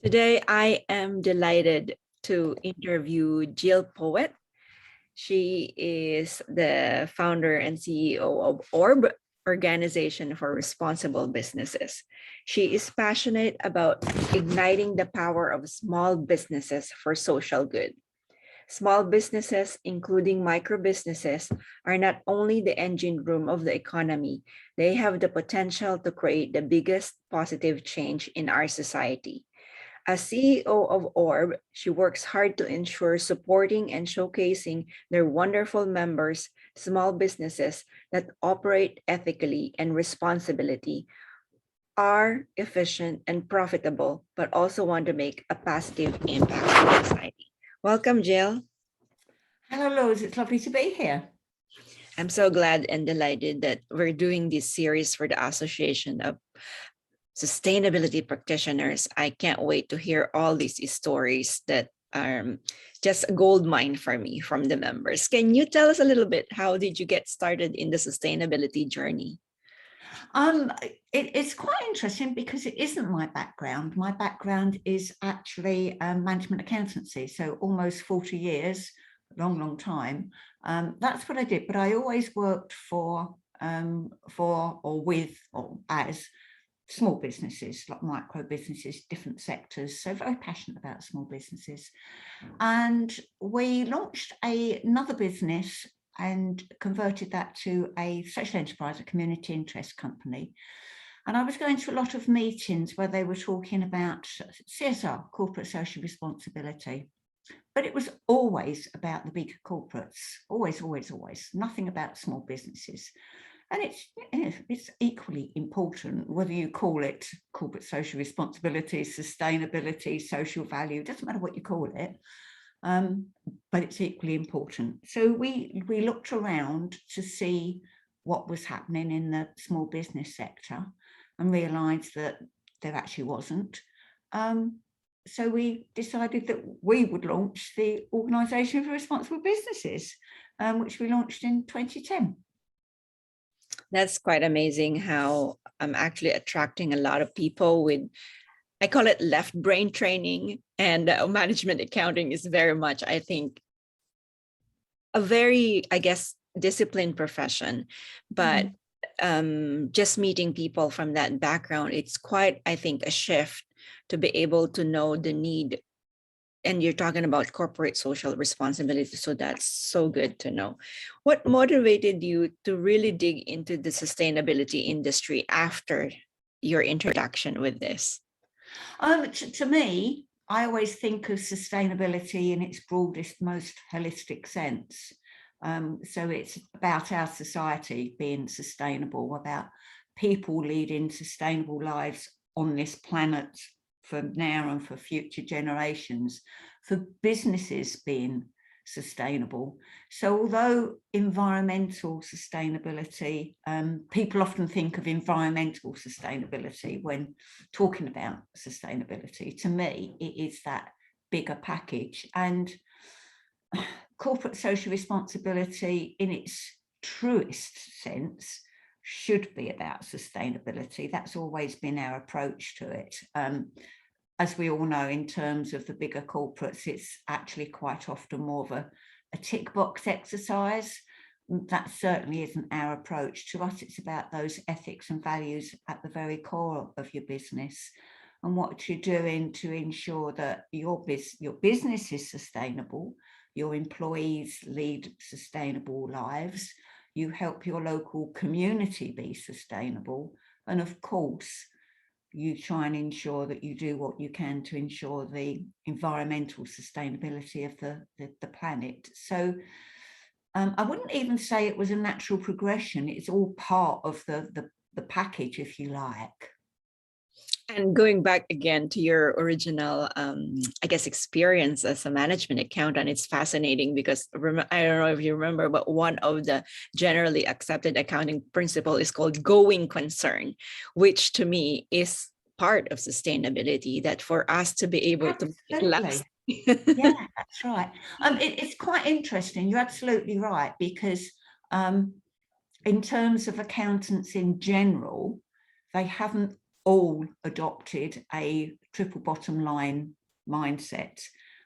Today, I am delighted to interview Jill Poet. She is the founder and CEO of ORB, Organization for Responsible Businesses. She is passionate about igniting the power of small businesses for social good. Small businesses, including micro businesses, are not only the engine room of the economy, they have the potential to create the biggest positive change in our society. As CEO of ORB, she works hard to ensure supporting and showcasing their wonderful members, small businesses that operate ethically and responsibility, are efficient and profitable, but also want to make a positive impact on society. Welcome, Jill. Hello, Lourdes. It's lovely to be here. I'm so glad and delighted that we're doing this series for the Association of Sustainability Practitioners. I can't wait to hear all these stories that are just a gold mine for me from the members. Can you tell us a little bit, how did you get started in the sustainability journey? It's quite interesting because it isn't my background. My background is actually management accountancy, so almost 40 years, long time. That's what I did, but I always worked for or with or as small businesses, like micro businesses, different sectors. So very passionate about small businesses. And we launched another business and converted that to a social enterprise, a community interest company. And I was going to a lot of meetings where they were talking about CSR, corporate social responsibility. But it was always about the bigger corporates, always, nothing about small businesses. And it's equally important, whether you call it corporate social responsibility, sustainability, social value, doesn't matter what you call it, but it's equally important. So we looked around to see what was happening in the small business sector and realised that there actually wasn't. So we decided that we would launch the Organisation for Responsible Businesses, which we launched in 2010. That's quite amazing how I'm actually attracting a lot of people with, I call it left brain training, and management accounting is very much, I think, a very, I guess, disciplined profession. But just meeting people from that background, it's quite, I think, a shift to be able to know the need. And you're talking about corporate social responsibility. So that's so good to know. What motivated you to really dig into the sustainability industry after your introduction with this? To me, I always think of sustainability in its broadest, most holistic sense. So it's about our society being sustainable, about people leading sustainable lives on this planet for now and for future generations, for businesses being sustainable. So although environmental sustainability, people often think of environmental sustainability when talking about sustainability, to me, it is that bigger package. And corporate social responsibility in its truest sense should be about sustainability. That's always been our approach to it. As we all know, in terms of the bigger corporates, it's actually quite often more of a tick box exercise. That certainly isn't our approach. To us, it's about those ethics and values at the very core of your business and what you're doing to ensure that your business is sustainable, your employees lead sustainable lives, you help your local community be sustainable, and of course, you try and ensure that you do what you can to ensure the environmental sustainability of the planet. So I wouldn't even say it was a natural progression. It's all part of the package, if you like. And going back again to your original, I guess, experience as a management accountant, it's fascinating because I don't know if you remember, but one of the generally accepted accounting principle is called going concern, which to me is part of sustainability, that for us to be able to make less. Yeah, that's right. It's quite interesting. You're absolutely right, because in terms of accountants in general, they haven't all adopted a triple bottom line mindset.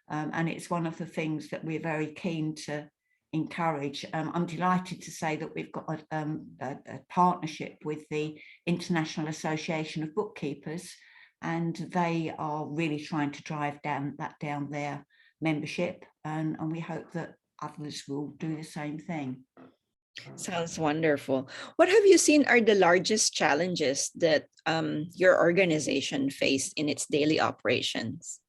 And it's one of the things that we're very keen to encourage. I'm delighted to say that we've got a partnership with the International Association of Bookkeepers, and they are really trying to drive down their membership, and we hope that others will do the same thing. Sounds wonderful. What have you seen are the largest challenges that your organization faced in its daily operations?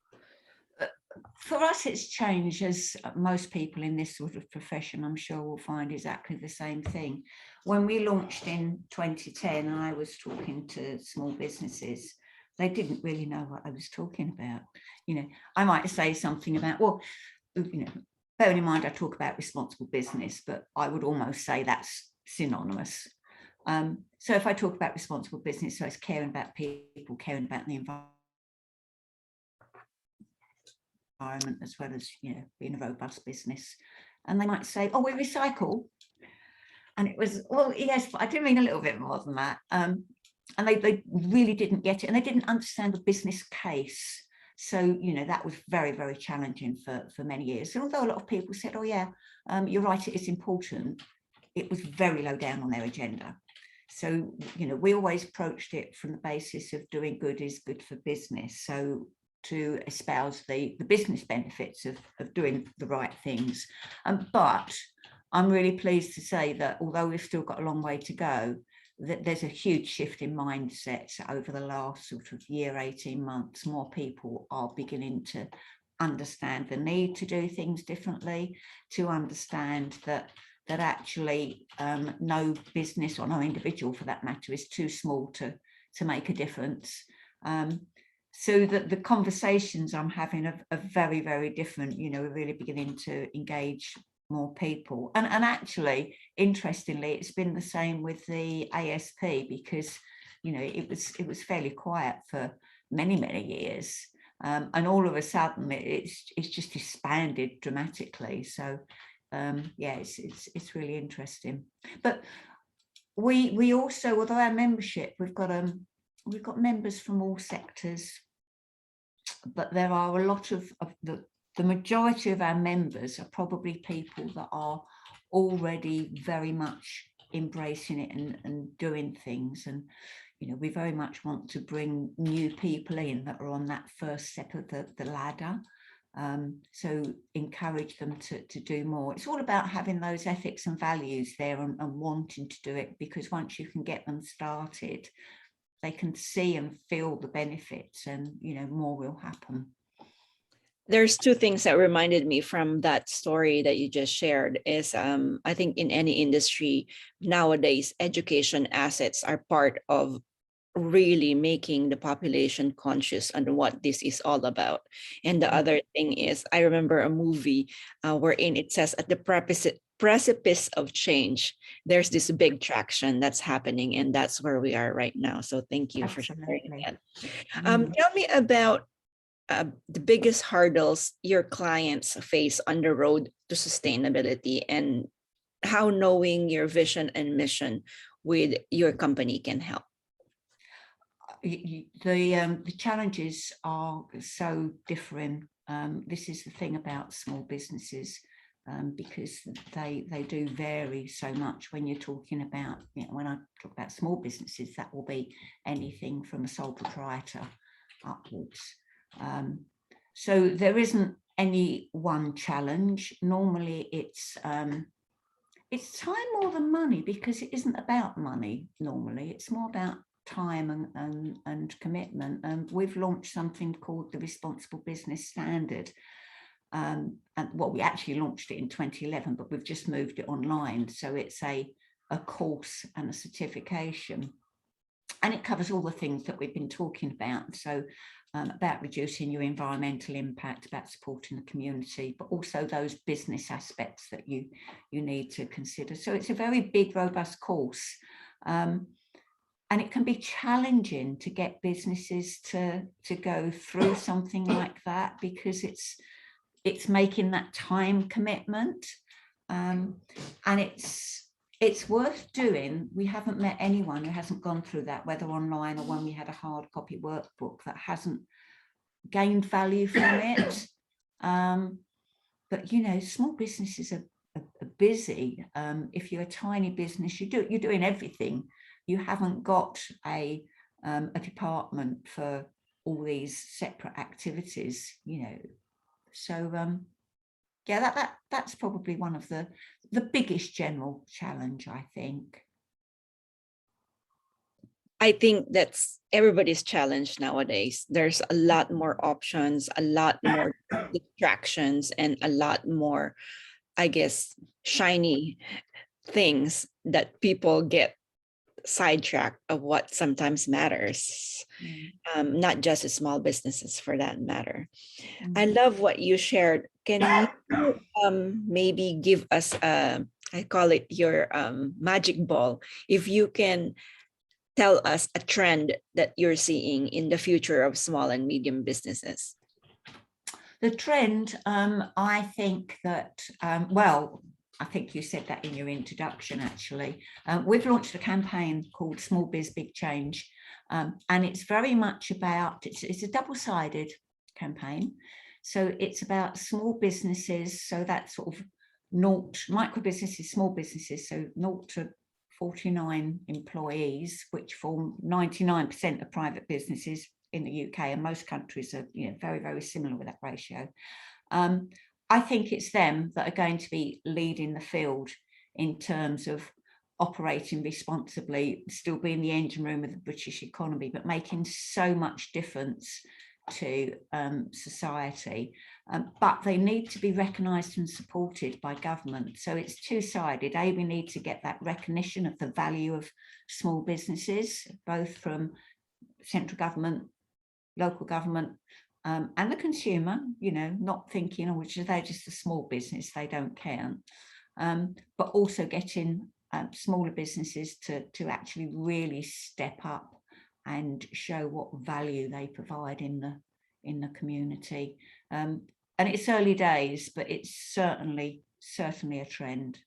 For us, it's change, as most people in this sort of profession, I'm sure, will find exactly the same thing. When we launched in 2010, and I was talking to small businesses, they didn't really know what I was talking about. You know, I might say something about, well, you know, bearing in mind I talk about responsible business, but I would almost say that's synonymous. So if I talk about responsible business, so it's caring about people, caring about the environment, as well as, you know, being a robust business. And they might say, oh, we recycle. And it was, well, yes, but I do mean a little bit more than that. And they really didn't get it, and they didn't understand the business case. So, you know, that was very, very challenging for many years. And although a lot of people said, oh yeah, you're right, it is important, it was very low down on their agenda. So, you know, we always approached it from the basis of doing good is good for business. So to espouse the business benefits of doing the right things. But I'm really pleased to say that although we've still got a long way to go, that there's a huge shift in mindsets over the last sort of year, 18 months. More people are beginning to understand the need to do things differently, to understand that actually no business, or no individual for that matter, is too small to make a difference. So that the conversations I'm having are very, very different. You know, we're really beginning to engage more people, and actually, interestingly, it's been the same with the ASP, because, you know, it was fairly quiet for many years, and all of a sudden it's just expanded dramatically. So yeah, it's really interesting. But we also, although our membership, we've got members from all sectors, but there are a lot of the majority of our members are probably people that are already very much embracing it and doing things. And, you know, we very much want to bring new people in that are on that first step of the ladder. So encourage them to do more. It's all about having those ethics and values there, and wanting to do it, because once you can get them started, they can see and feel the benefits, and, you know, more will happen. There's two things that reminded me from that story that you just shared is I think in any industry nowadays, education assets are part of really making the population conscious on what this is all about. And the other thing is, I remember a movie wherein it says at the precipice of change, there's this big traction that's happening, and that's where we are right now. So thank you for sharing that. Tell me about the biggest hurdles your clients face on the road to sustainability, and how knowing your vision and mission with your company can help. The challenges are so different. This is the thing about small businesses, because they do vary so much. When you're talking about, you know, when I talk about small businesses, that will be anything from a sole proprietor upwards. So there isn't any one challenge. Normally it's time more than money, because it isn't about money. Normally it's more about time and commitment. And we've launched something called the Responsible Business Standard. And well, we actually launched it in 2011, but we've just moved it online. So it's a course and a certification. And it covers all the things that we've been talking about. So about reducing your environmental impact, about supporting the community, but also those business aspects that you need to consider. So it's a very big, robust course. And it can be challenging to get businesses to go through something like that, because it's making that time commitment. And it's worth doing. We haven't met anyone who hasn't gone through that, whether online or when we had a hard copy workbook, that hasn't gained value from it. But you know, small businesses are busy. If you're a tiny business, you're doing everything. You haven't got a department for all these separate activities, you know. So yeah, that's probably one of the biggest general challenge, I think. I think that's everybody's challenge nowadays. There's a lot more options, a lot more distractions, and a lot more, I guess, shiny things that people get sidetracked of what sometimes matters. Not just small businesses for that matter. I love what you shared. Can you maybe give us I call it your magic ball, if you can tell us a trend that you're seeing in the future of small and medium businesses? The trend, I think that, well, I think you said that in your introduction, actually. We've launched a campaign called Small Biz Big Change, and it's very much about, it's a double-sided campaign. So it's about small businesses, so that's sort of micro businesses, small businesses, so 0 to 49 employees, which form 99% of private businesses in the UK, and most countries are, you know, very, very similar with that ratio. I think it's them that are going to be leading the field in terms of operating responsibly, still being the engine room of the British economy, but making so much difference to society. But they need to be recognised and supported by government. So it's two-sided. We need to get that recognition of the value of small businesses, both from central government, local government, and the consumer, you know, not thinking, oh, they're just a small business, they don't count. But also getting smaller businesses to actually really step up and show what value they provide in the community. And it's early days, but it's certainly a trend.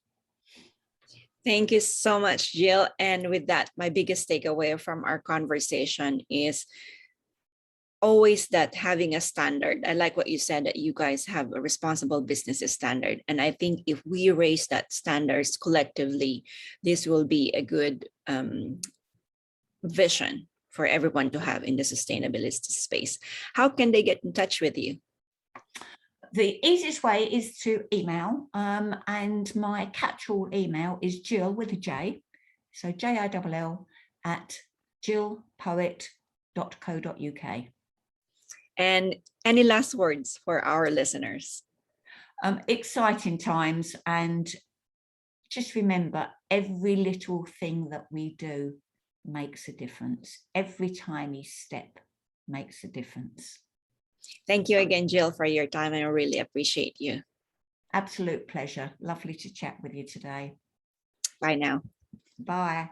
Thank you so much, Jill. And with that, my biggest takeaway from our conversation is always that having a standard. I like what you said, that you guys have a responsible business standard. And I think if we raise that standards collectively, this will be a good vision for everyone to have in the sustainability space. How can they get in touch with you? The easiest way is to email, and my catch-all email is Jill with a J, so JILL at jillpoet.co.uk. And any last words for our listeners? Exciting times, and just remember, every little thing that we do makes a difference. Every tiny step makes a difference. Thank you again, Jill, for your time, and I really appreciate you. Absolute pleasure. Lovely to chat with you today. Bye now. Bye.